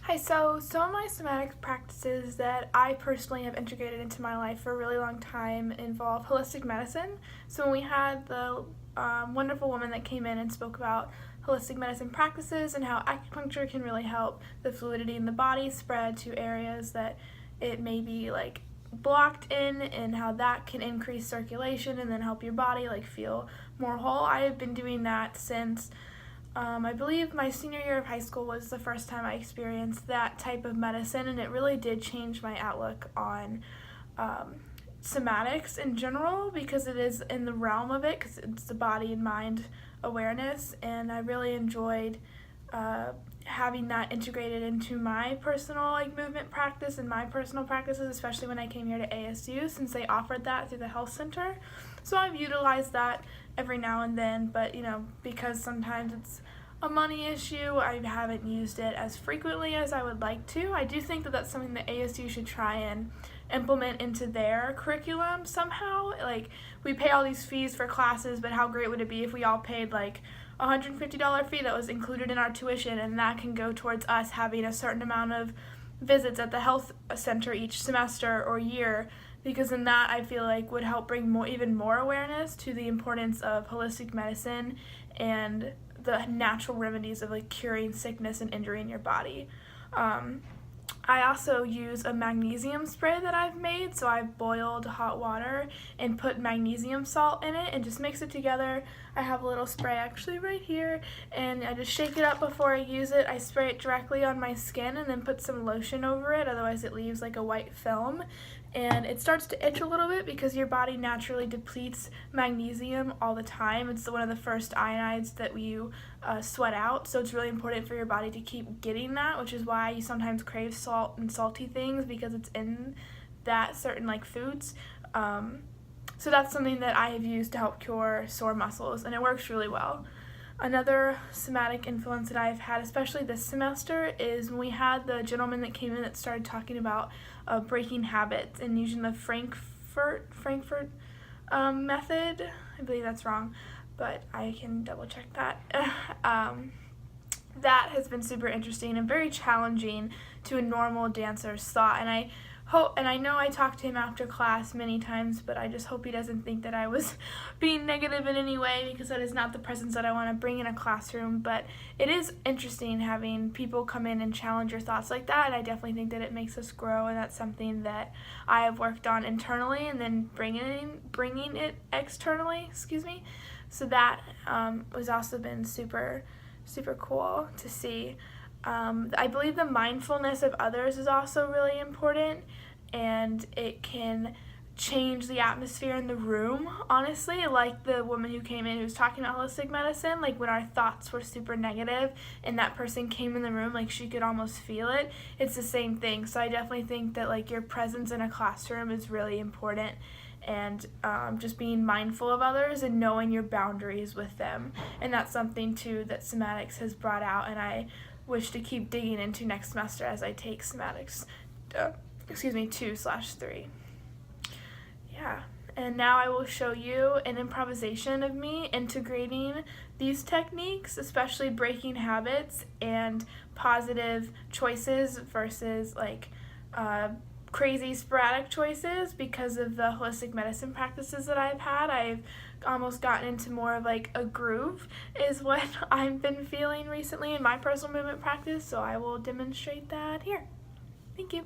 Hi, so some of my somatic practices that I personally have integrated into my life for a really long time involve holistic medicine. So when we had the wonderful woman that came in and spoke about holistic medicine practices and how acupuncture can really help the fluidity in the body spread to areas that it may be like blocked in, and how that can increase circulation and then help your body like feel more whole. I have been doing that since I believe my senior year of high school was the first time I experienced that type of medicine, and it really did change my outlook on somatics in general, because it is in the realm of it, because it's the body and mind awareness, and I really enjoyed having that integrated into my personal movement practice and my personal practices, especially when I came here to ASU, since they offered that through the health center. So I've utilized that every now and then, but because sometimes it's a money issue, I haven't used it as frequently as I would like to. I do think that that's something that ASU should try and implement into their curriculum somehow. Like, we pay all these fees for classes, but how great would it be if we all paid like a $150 fee that was included in our tuition, and that can go towards us having a certain amount of visits at the health center each semester or year, because then that I feel like would help bring even more awareness to the importance of holistic medicine and the natural remedies of like curing sickness and injury in your body. I also use a magnesium spray that I've made, so I've boiled hot water and put magnesium salt in it and just mix it together. I have a little spray actually right here, and I just shake it up before I use it. I spray it directly on my skin and then put some lotion over it, otherwise it leaves like a white film. And it starts to itch a little bit because your body naturally depletes magnesium all the time. It's one of the first ionides that you sweat out, so it's really important for your body to keep getting that, which is why you sometimes crave salt and salty things, because it's in that certain foods. So that's something that I have used to help cure sore muscles, and it works really well. Another somatic influence that I've had, especially this semester, is when we had the gentleman that came in that started talking about breaking habits and using the Frankfurt method. I believe that's wrong, but I can double check that. That has been super interesting and very challenging to a normal dancer's thought, and I know I talked to him after class many times, but I just hope he doesn't think that I was being negative in any way, because that is not the presence that I want to bring in a classroom. But it is interesting having people come in and challenge your thoughts like that, and I definitely think that it makes us grow, and that's something that I have worked on internally and then bringing it externally, So that was also been super cool to see. I believe the mindfulness of others is also really important, and it can change the atmosphere in the room, honestly. Like the woman who came in who was talking about holistic medicine, like when our thoughts were super negative and that person came in the room, like she could almost feel it. It's the same thing. So I definitely think that like your presence in a classroom is really important, and just being mindful of others and knowing your boundaries with them. And that's something too that somatics has brought out, and I wish to keep digging into next semester as I take somatics 2/3. Yeah, and now I will show you an improvisation of me integrating these techniques, especially breaking habits and positive choices versus crazy sporadic choices. Because of the holistic medicine practices that I've had, I've almost gotten into more of like a groove is what I've been feeling recently in my personal movement practice, so I will demonstrate that here. Thank you.